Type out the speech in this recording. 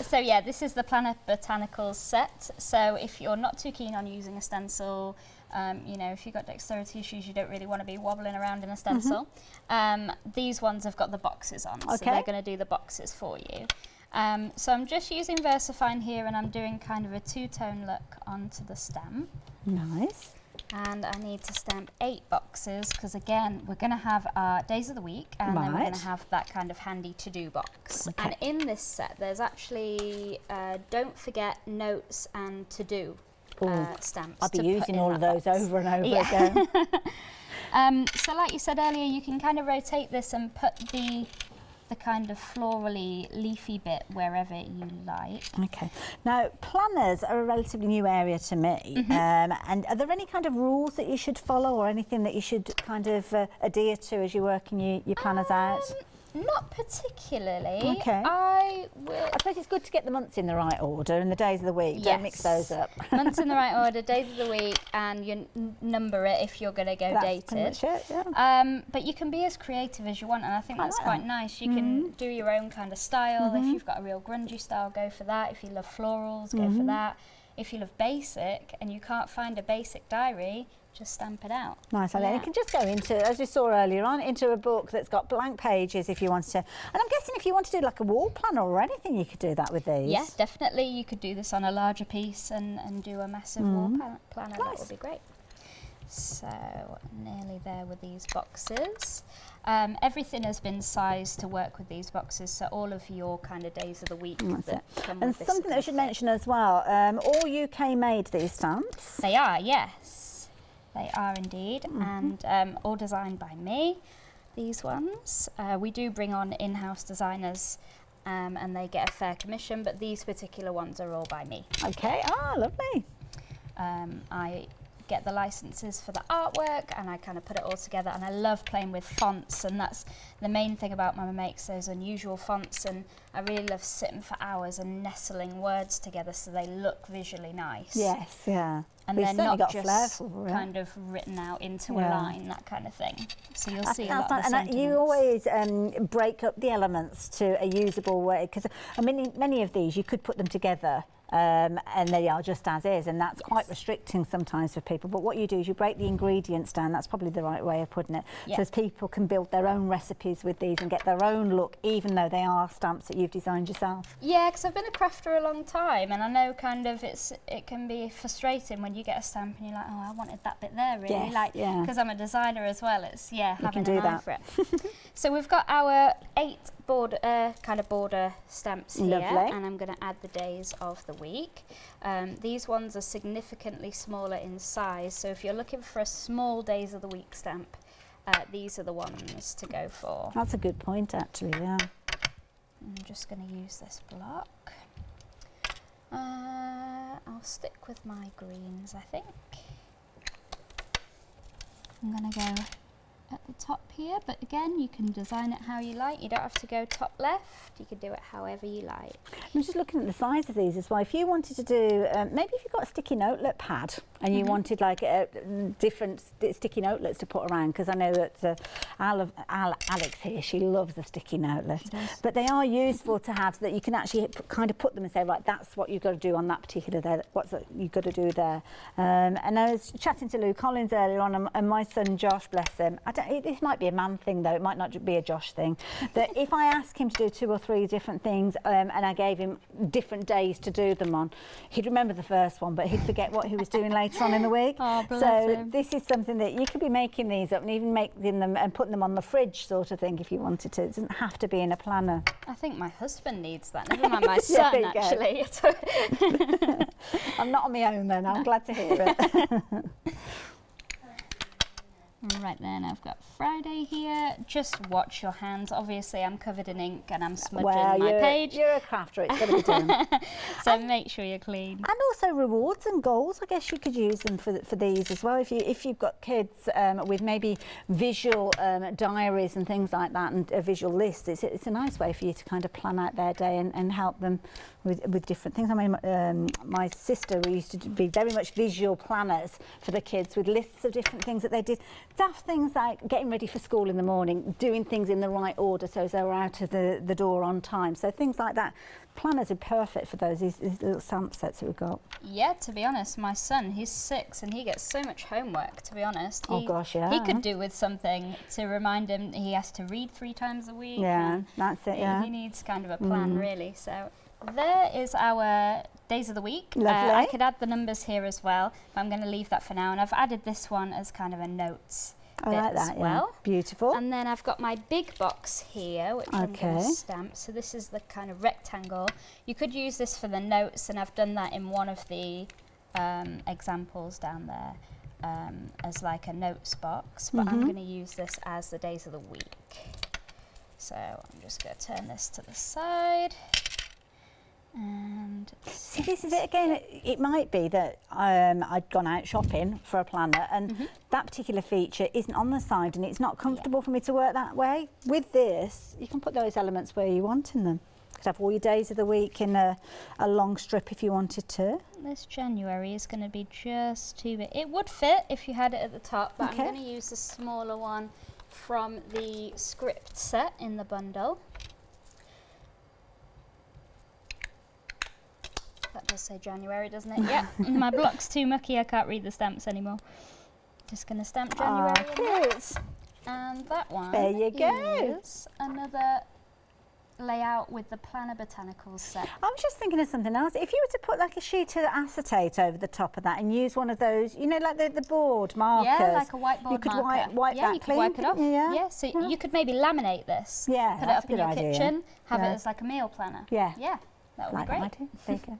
So yeah, this is the Planet Botanicals set. So if you're not too keen on using a stencil, you know, if you've got dexterity issues, you don't really want to be wobbling around in a stencil. These ones have got the boxes on, so they're going to do the boxes for you. So I'm just using VersaFine here, and I'm doing kind of a two-tone look onto the stem. Nice. And I need to stamp 8 boxes because, again, we're going to have our days of the week, and then we're going to have that kind of handy to-do box. And in this set, there's actually don't forget, notes and to-do stamps. I'll be using all of those over and over again. So like you said earlier, you can kind of rotate this and put the kind of florally leafy bit wherever you like. Okay. Now, planners are a relatively new area to me. And are there any kind of rules that you should follow, or anything that you should kind of adhere to as you're working your planners out? Not particularly. Okay. I suppose it's good to get the months in the right order and the days of the week. Yes. Don't mix those up. Months in the right order, days of the week, and you number it if you're going to go dated. That's pretty much it, yeah. But you can be as creative as you want, and I think that's quite nice. You can do your own kind of style. If you've got a real grungy style, go for that. If you love florals, go for that. If you love basic and you can't find a basic diary, just stamp it out. Nice, and you can just go into, as we saw earlier on, into a book that's got blank pages if you wanted to. And I'm guessing if you want to do like a wall planner or anything, you could do that with these. Yes, definitely. You could do this on a larger piece and do a massive wall planner. Nice. That would be great. So, nearly there with these boxes. Everything has been sized to work with these boxes, so all of your kind of days of the week that come with this. And something that I should mention as well, all UK made, these stamps. They are, yes. They are indeed, and all designed by me, these ones. We do bring on in-house designers and they get a fair commission, but these particular ones are all by me. Okay, lovely. I get the licenses for the artwork and I kind of put it all together, and I love playing with fonts, and that's the main thing about Mama Makes, those unusual fonts, and I really love sitting for hours and nestling words together so they look visually nice. Yes, yeah. And they're not just kind of written out into a line, that kind of thing. So you'll see a lot of the sentiments. You always break up the elements to a usable way, because many of these you could put them together and they are just as is, and that's quite restricting sometimes for people. But what you do is you break the ingredients down. That's probably the right way of putting it, so as people can build their own recipes with these and get their own look, even though they are stamps that you've designed yourself. Yeah, because I've been a crafter a long time, and I know kind of it can be frustrating when you get a stamp and you're like, oh, I wanted that bit there, really. Yes, because I'm a designer as well. It's having an eye for it. So we've got our 8 border stamps here. Lovely. And I'm going to add the days of the week. These ones are significantly smaller in size, so if you're looking for a small days of the week stamp, these are the ones to go for. That's a good point, actually, yeah. I'm just going to use this block. I'll stick with my greens, I think. I'm going to go at the top here, but again, you can design it how you like. You don't have to go top left. You can do it however you like. I'm just looking at the size of these as well. If you wanted to do, maybe if you've got a sticky notelet pad and you wanted like different sticky notelets to put around, because I know that Alex here, she loves the sticky notelet. But they are useful to have so that you can actually kind of put them and say, right, that's what you've got to do on that particular day, what's you've got to do there. And I was chatting to Lou Collins earlier on, and my son Josh, bless him, this might be a man thing though, it might not be a Josh thing, that if I ask him to do 2 or 3 different things and I gave him different days to do them on, he'd remember the first one, but he'd forget what he was doing later on in the week. Oh, bless him. This is something that you could be making these up and even making them and putting them on the fridge sort of thing if you wanted to. It doesn't have to be in a planner. I think my husband needs that, never mind my son, actually. I'm not on my own then, I'm glad to hear it. Right then, I've got Friday here. Just watch your hands. Obviously, I'm covered in ink and I'm smudging my page. You're a crafter, it's got to be done. So make sure you're clean. And also rewards and goals. I guess you could use them for these as well. If you've got kids with maybe visual diaries and things like that, and visual lists, it's a nice way for you to kind of plan out their day and help them with different things. I mean, my sister, we used to be very much visual planners for the kids with lists of different things that they did. Daft things like getting ready for school in the morning, doing things in the right order so as they were out of the door on time. So things like that. Planners are perfect for these little stamp sets that we've got. Yeah, to be honest, my son, he's 6 and he gets so much homework, to be honest. Oh gosh, yeah. He could do with something to remind him he has to read 3 times a week. Yeah, that's it, yeah. He needs kind of a plan, really. So there is our days of the week. Lovely. I could add the numbers here as well, but I'm going to leave that for now. And I've added this one as kind of a notes I bit like that, as well. yeah. Beautiful. And then I've got my big box here, which I'm going to stamp. So this is the kind of rectangle. You could use this for the notes, and I've done that in one of the examples down there as like a notes box. But I'm going to use this as the days of the week. So I'm just going to turn this to the side. And see, this is it again. It might be that I'd gone out shopping for a planner and that particular feature isn't on the side and it's not comfortable for me to work that way. With this, you can put those elements where you want in them. You could have all your days of the week in a long strip if you wanted to. This January is going to be just too big. It would fit if you had it at the top, but I'm going to use the smaller one from the script set in the bundle. That does say January, doesn't it? Yeah. My block's too mucky, I can't read the stamps anymore. Just going to stamp January in there. And that one there you go. Is another layout with the Planner Botanicals set. I was just thinking of something else. If you were to put like a sheet of acetate over the top of that and use one of those, you know, like the board markers. Yeah, like a whiteboard you could marker. wipe that you clean. could wipe it off. Yeah, so you could maybe laminate this. Yeah, put it that's up in your a good idea. kitchen, have it as like a be meal planner. Yeah. Yeah, that would like be great. That idea. There you go.